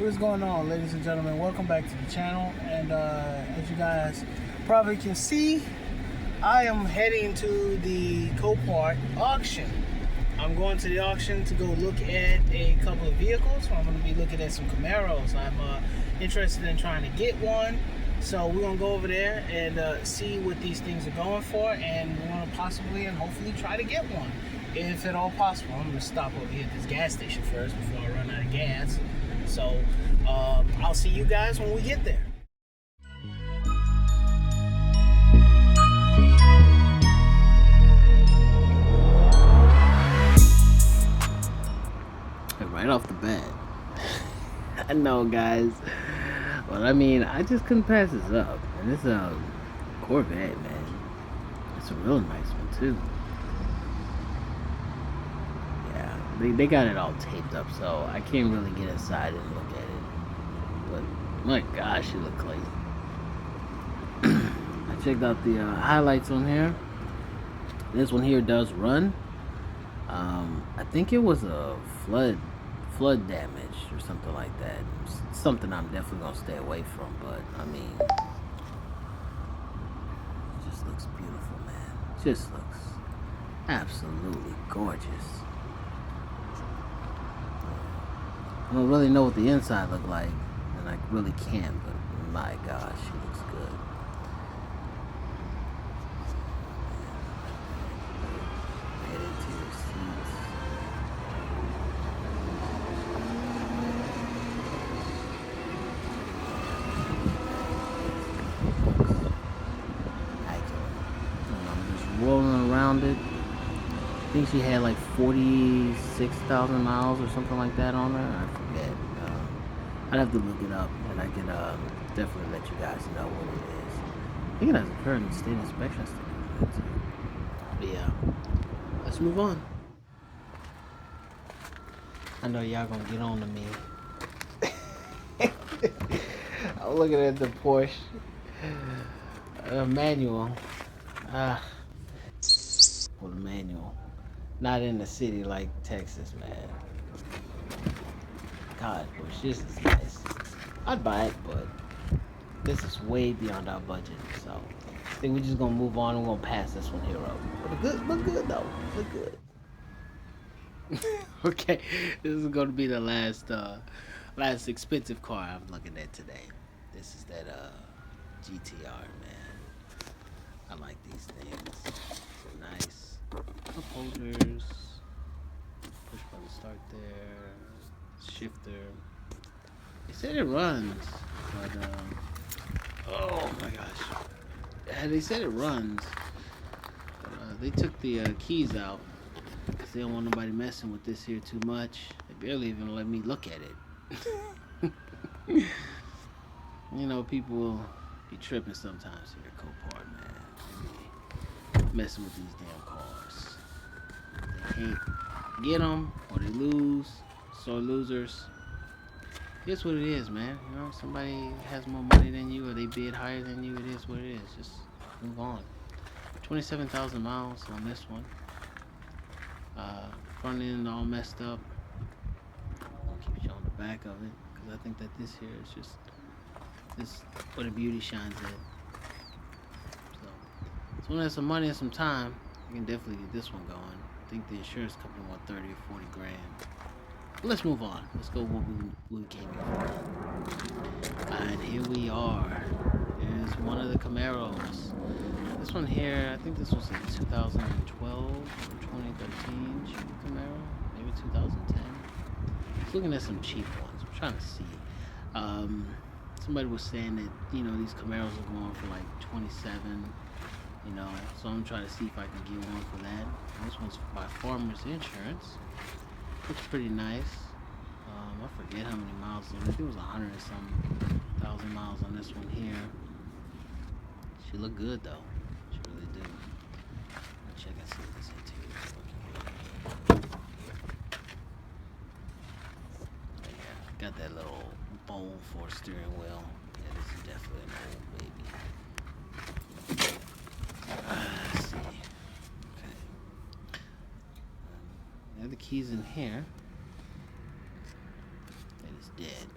What's going on, ladies and gentlemen? Welcome back to the channel. And as you guys probably can see, I am heading to the Copart auction. I'm going to the auction to go look at a couple of vehicles. I'm going to be looking at some Camaros. I'm interested in trying to get one. So we're going to go over there and see what these things are going for, and we're going to possibly and hopefully try to get one, if at all possible. I'm going to stop over here at this gas station first before I run out of gas. So I'll see you guys when we get there. Right off the bat. I know, guys. Well, I mean, I just couldn't pass this up. And it's a Corvette, man. It's a real nice one, too. Yeah, they got it all taped up, so I can't really get inside and look at it. But, my gosh, it look crazy. I checked out the highlights on here. This one here does run. I think it was a flood damage or something like that. Something I'm definitely gonna stay away from, but I mean, it just looks beautiful, man. It just looks absolutely gorgeous. I don't really know what the inside look like, and I really can't, but my gosh, she looks good. Head into your seats. Rolling around it. I think she had like 46,000 miles or something like that on her. I forget. I'd have to look it up, and I can definitely let you guys know what it is. I think it has a current state inspection sticker. But yeah, let's move on. I know y'all gonna get on to me. I'm looking at the Porsche manual. With a manual. Not in the city like Texas, man. God, Bush, this is nice. I'd buy it, but this is way beyond our budget. So I think we're just gonna move on and we're gonna pass this one here up. But look good though. Look good. Okay, this is gonna be the last expensive car I'm looking at today. This is that GTR, man. I like these things. They're nice. Cup holders. Push button start there. Shifter. They said it runs, but oh my gosh. Yeah, they said it runs. But, they took the keys out because they don't want nobody messing with this here too much. They barely even let me look at it. You know, people will be tripping sometimes here at Copart, man. They be messing with these damn cars. They can't get them, or they lose. Sore losers. It's what it is, man. You know, somebody has more money than you, or they bid higher than you. It is what it is. Just move on. 27,000 miles on this one. Front end all messed up. I'll keep showing the back of it because I think that this here is just this where the beauty shines at. So someone has some money and some time, you can definitely get this one going. I think the insurance company want 30 or 40 grand. But let's move on. Let's go what we came here for. And here we are. There's one of the Camaros. This one here, I think this was in 2012 or 2013 cheap Camaro, maybe 2010. I was looking at some cheap ones. I'm trying to see. Somebody was saying that, you know, these Camaros are going for like 27, you know, so I'm trying to see if I can get one for that. This one's by Farmers Insurance. Looks pretty nice. I forget how many miles. I think it was 100 and some thousand miles on this one here. She look good though. She really do. Let me check and see what this interior is looking like. Yeah, got that little bowl for a steering wheel. Yeah, this is definitely an old baby. Let's see. Okay. There are the keys in here. That is dead.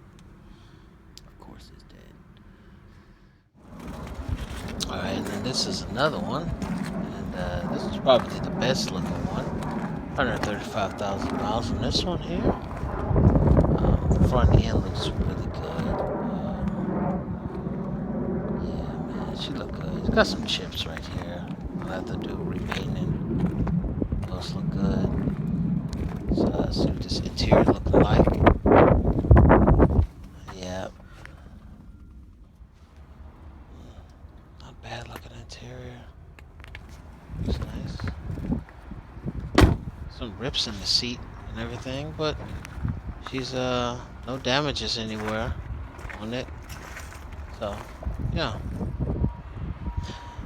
this is another one, and this is probably the best looking one. 135,000 miles on this one here. The front end looks really good. Yeah, man, she look good. It's got some chips right here. I'll have to do repainting. Those look good. So let's see what this interior looking like. Yeah. Not bad looking interior. Looks nice. Some rips in the seat and everything, but she's no damages anywhere on it. So yeah.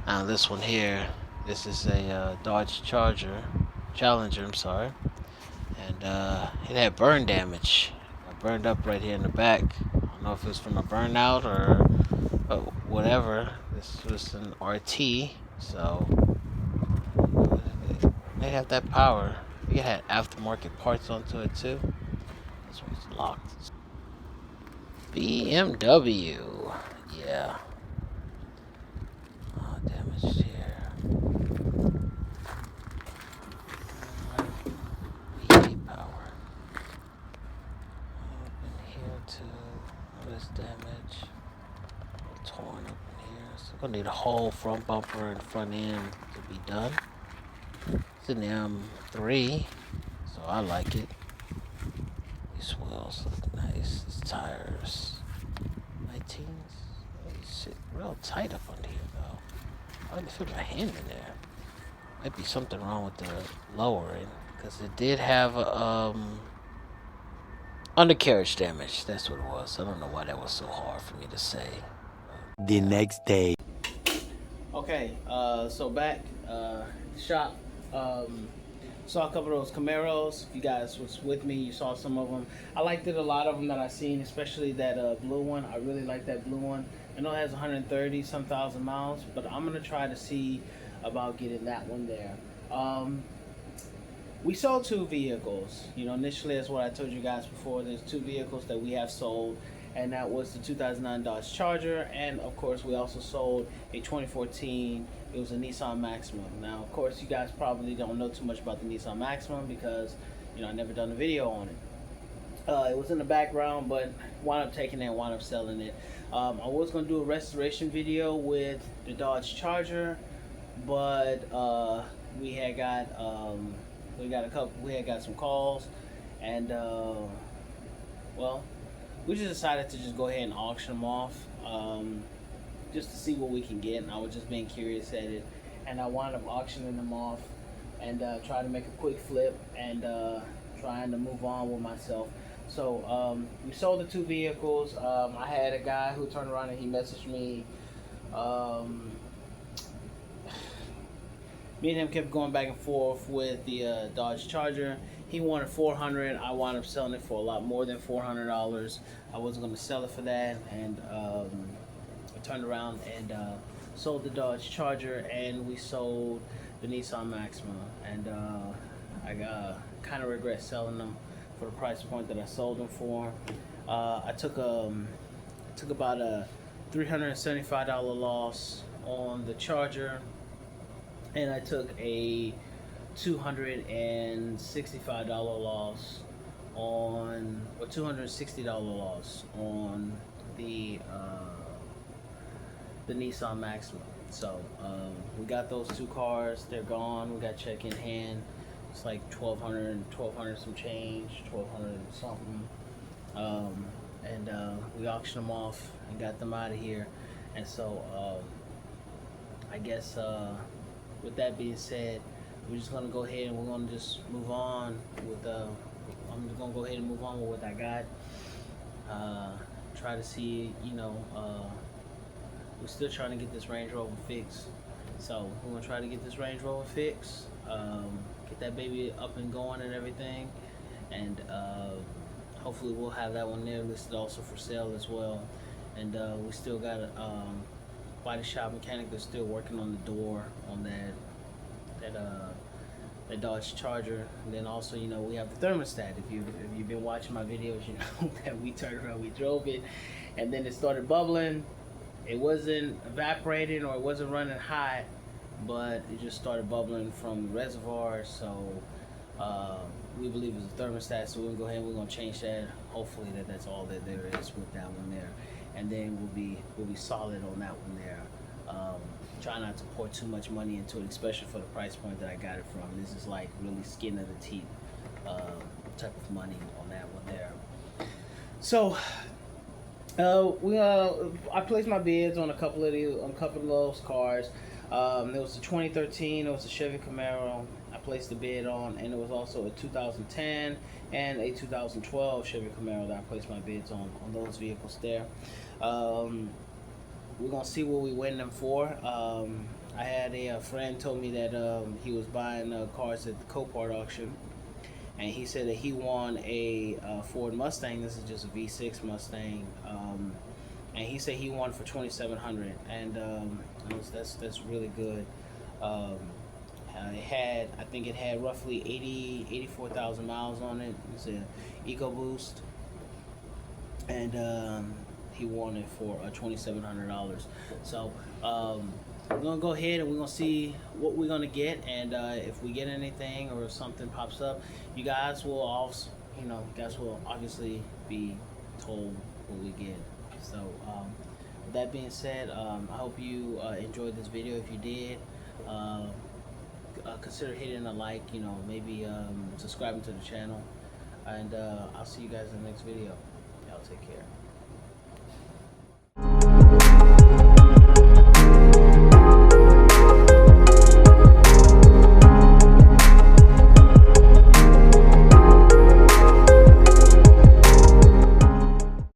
Now this one here, this is a Dodge Challenger, I'm sorry, and it had burn damage. It burned up right here in the back. I don't know if it was from a burnout or whatever. This was an RT, so they have that power. I think it had aftermarket parts onto it too. This one's locked. BMW, yeah. Oh, damaged here. V8 power. Open here too. All this damage. Torn up in here. So I'm gonna need a whole front bumper and front end to be done. It's an M3, so I like it. These wheels look nice. These tires. 19s. They sit real tight up under here though. I can feel my hand in there. Might be something wrong with the lowering, because it did have undercarriage damage. That's what it was. I don't know why that was so hard for me to say. The next day. Okay, so back shop. Saw a couple of those Camaros. If you guys was with me, you saw some of them. I liked it, a lot of them that I seen, especially that blue one. I really like that blue one. I know it has 130 some thousand miles, but I'm gonna try to see about getting that one there. We sold two vehicles. You know, initially, that's what I told you guys before. There's two vehicles that we have sold, and that was the 2009 Dodge Charger, and of course we also sold a 2014. It was a Nissan Maxima. Now, of course, you guys probably don't know too much about the Nissan Maxima because, you know, I never done a video on it. It was in the background, but wound up taking it and wound up selling it. I was gonna do a restoration video with the Dodge Charger, but we had got some calls, and well, we just decided to just go ahead and auction them off, just to see what we can get. And I was just being curious at it, and I wound up auctioning them off and try to make a quick flip and trying to move on with myself. So we sold the two vehicles. I had a guy who turned around and he messaged me. Me and him kept going back and forth with the Dodge Charger. He wanted $400. I wound up selling it for a lot more than $400. I wasn't going to sell it for that, and I turned around and sold the Dodge Charger, and we sold the Nissan Maxima. And I kind of regret selling them for the price point that I sold them for. I took about a $375 loss on the Charger, and I took a $265 loss on, or $260 loss on the Nissan Maxima. So we got those two cars. They're gone. We got check in hand. It's like $1,200 some change, $1,200 something. And we auctioned them off and got them out of here. And so I guess with that being said, we're just gonna go ahead and we're gonna just move on with I'm just gonna go ahead and move on with what I got. Try to see, you know, we're still trying to get this Range Rover fixed. So we're gonna try to get this Range Rover fixed, get that baby up and going and everything, and hopefully we'll have that one there listed also for sale as well. And we still got a body shop mechanic that's still working on the door on that Dodge Charger. And then also, you know, we have the thermostat. If you've been watching my videos, you know that we turned around, we drove it, and then it started bubbling. it wasn't evaporating or it wasn't running hot, but it just started bubbling from the reservoir. So we believe it's a thermostat, so we're gonna go ahead and we're gonna change that. Hopefully that's all that there is with that one there, and then we'll be solid on that one there. Try not to pour too much money into it, especially for the price point that I got it from. This is like really skin of the teeth type of money on that one there. So I placed my bids on a couple of those cars. There was a 2013, it was a Chevy Camaro I placed the bid on, and it was also a 2010 and a 2012 Chevy Camaro that I placed my bids on those vehicles there. We're gonna see what we win them for. I had a friend told me that he was buying cars at the Copart auction, and he said that he won a Ford Mustang. This is just a V6 Mustang, and he said he won for $2,700, and that's really good. I think it had roughly 84,000 miles on it. It's an EcoBoost, and he won it for $2,700. So we're gonna go ahead and we're gonna see what we're gonna get, and if we get anything or if something pops up, you guys will also, obviously be told what we get. So with that being said, I hope you enjoyed this video. If you did, consider hitting a like, maybe subscribing to the channel, and I'll see you guys in the next video. Y'all take care.